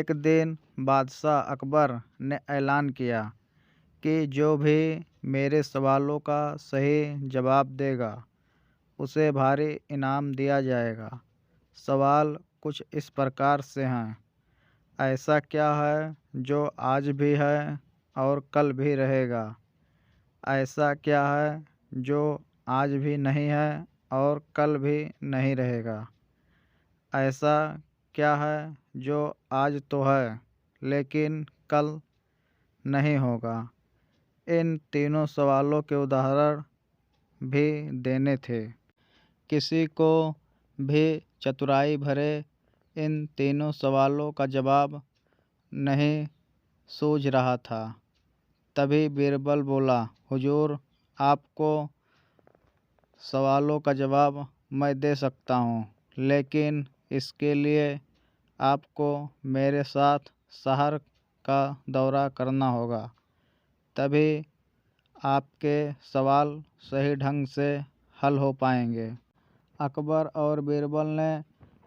एक दिन बादशाह अकबर ने ऐलान किया कि जो भी मेरे सवालों का सही जवाब देगा उसे भारी इनाम दिया जाएगा। सवाल कुछ इस प्रकार से हैं। ऐसा क्या है जो आज भी है और कल भी रहेगा? ऐसा क्या है जो आज भी नहीं है और कल भी नहीं रहेगा? ऐसा क्या है जो आज तो है लेकिन कल नहीं होगा? इन तीनों सवालों के उदाहरण भी देने थे। किसी को भी चतुराई भरे इन तीनों सवालों का जवाब नहीं सूझ रहा था। तभी बीरबल बोला, हुजूर, आपको सवालों का जवाब मैं दे सकता हूँ, लेकिन इसके लिए आपको मेरे साथ शहर का दौरा करना होगा। तभी आपके सवाल सही ढंग से हल हो पाएंगे। अकबर और बीरबल ने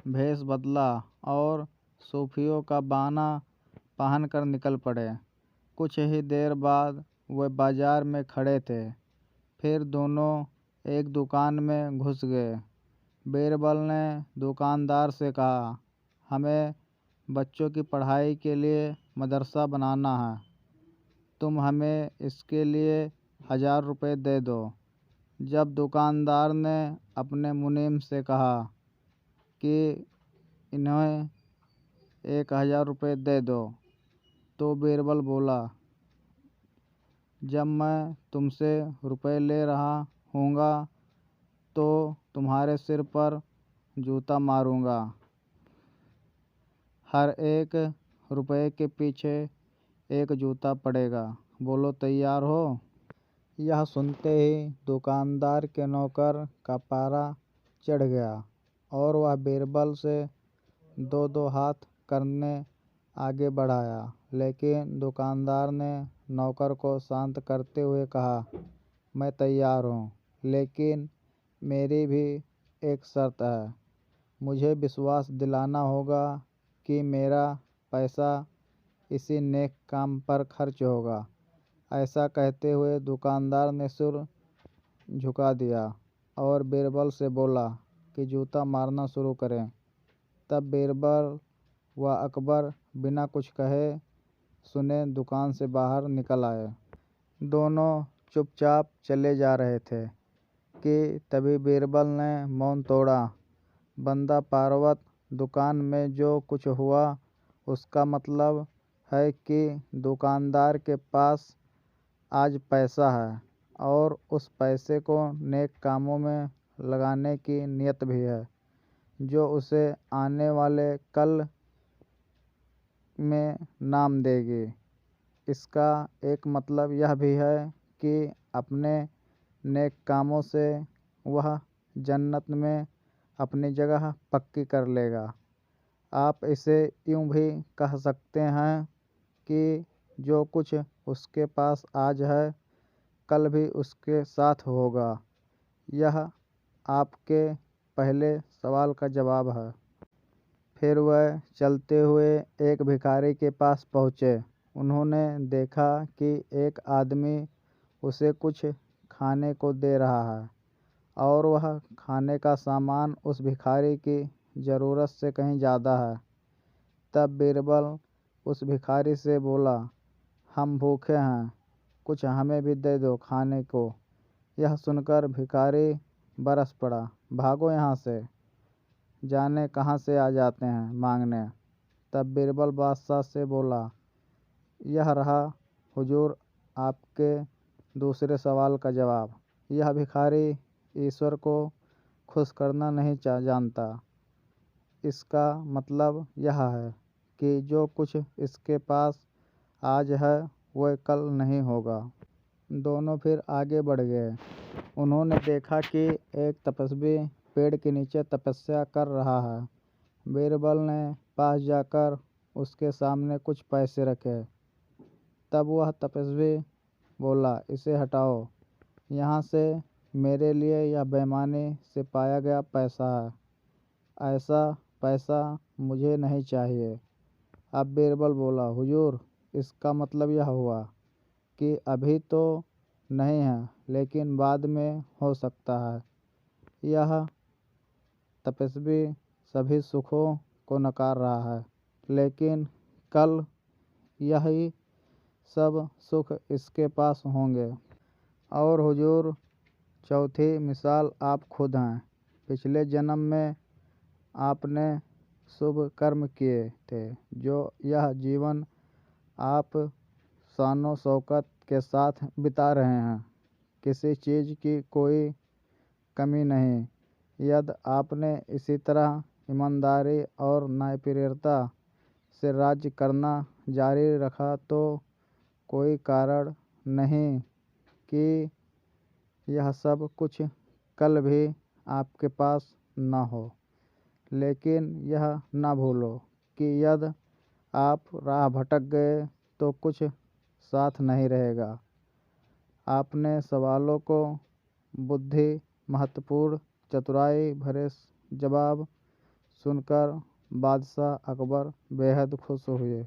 भेष बदला और सूफियों का बाना पहनकर निकल पड़े। कुछ ही देर बाद वे बाजार में खड़े थे। फिर दोनों एक दुकान में घुस गए। बीरबल ने दुकानदार से कहा, हमें बच्चों की पढ़ाई के लिए मदरसा बनाना है। तुम हमें इसके लिए 1000 रुपये दे दो। जब दुकानदार ने अपने मुनीम से कहा कि इन्हें 1000 रुपये दे दो, तो बीरबल बोला, जब मैं तुमसे रुपए ले रहा हूँगा तो तुम्हारे सिर पर जूता मारूंगा। हर एक रुपए के पीछे एक जूता पड़ेगा। बोलो, तैयार हो? यह सुनते ही दुकानदार के नौकर का पारा चढ़ गया और वह बीरबल से दो दो हाथ करने आगे बढ़ाया। लेकिन दुकानदार ने नौकर को शांत करते हुए कहा, मैं तैयार हूँ, लेकिन मेरी भी एक शर्त है। मुझे विश्वास दिलाना होगा कि मेरा पैसा इसी नेक काम पर खर्च होगा। ऐसा कहते हुए दुकानदार ने सिर झुका दिया और बीरबल से बोला कि जूता मारना शुरू करें। तब बीरबल व अकबर बिना कुछ कहे सुने दुकान से बाहर निकल आए। दोनों चुपचाप चले जा रहे थे कि तभी बीरबल ने मौन तोड़ा। बंदा पार्वत, दुकान में जो कुछ हुआ उसका मतलब है कि दुकानदार के पास आज पैसा है और उस पैसे को नेक कामों में लगाने की नीयत भी है, जो उसे आने वाले कल में नाम देगी। इसका एक मतलब यह भी है कि अपने नेक कामों से वह जन्नत में अपनी जगह पक्की कर लेगा। आप इसे यूँ भी कह सकते हैं कि जो कुछ उसके पास आज है कल भी उसके साथ होगा। यह आपके पहले सवाल का जवाब है। फिर वह चलते हुए एक भिखारी के पास पहुँचे। उन्होंने देखा कि एक आदमी उसे कुछ खाने को दे रहा है और वह खाने का सामान उस भिखारी की ज़रूरत से कहीं ज़्यादा है। तब बीरबल उस भिखारी से बोला, हम भूखे हैं, कुछ हमें भी दे दो खाने को। यह सुनकर भिखारी बरस पड़ा, भागो यहाँ से, जाने कहाँ से आ जाते हैं मांगने। तब बीरबल बादशाह से बोला, यह रहा हुजूर आपके दूसरे सवाल का जवाब। यह भिखारी ईश्वर को खुश करना नहीं जानता। इसका मतलब यह है कि जो कुछ इसके पास आज है वह कल नहीं होगा। दोनों फिर आगे बढ़ गए। उन्होंने देखा कि एक तपस्वी पेड़ के नीचे तपस्या कर रहा है। बीरबल ने पास जाकर उसके सामने कुछ पैसे रखे। तब वह तपस्वी बोला, इसे हटाओ, यहाँ से मेरे लिए यह बेईमानी से पाया गया पैसा है। ऐसा पैसा मुझे नहीं चाहिए। अब बीरबल बोला, हुजूर, इसका मतलब यह हुआ कि अभी तो नहीं है, लेकिन बाद में हो सकता है। यह तपस्वी सभी सुखों को नकार रहा है, लेकिन कल यही सब सुख इसके पास होंगे। और हुजूर, चौथी मिसाल आप खुद हैं। पिछले जन्म में आपने शुभ कर्म किए थे, जो यह जीवन आप शानो शौकत के साथ बिता रहे हैं। किसी चीज़ की कोई कमी नहीं। यदि आपने इसी तरह ईमानदारी और न्यायप्रियता से राज्य करना जारी रखा तो कोई कारण नहीं कि यह सब कुछ कल भी आपके पास न हो। लेकिन यह न भूलो कि यदि आप राह भटक गए तो कुछ साथ नहीं रहेगा। आपने सवालों को बुद्धि महत्वपूर्ण चतुराई भरे जवाब सुनकर बादशाह अकबर बेहद खुश हुए।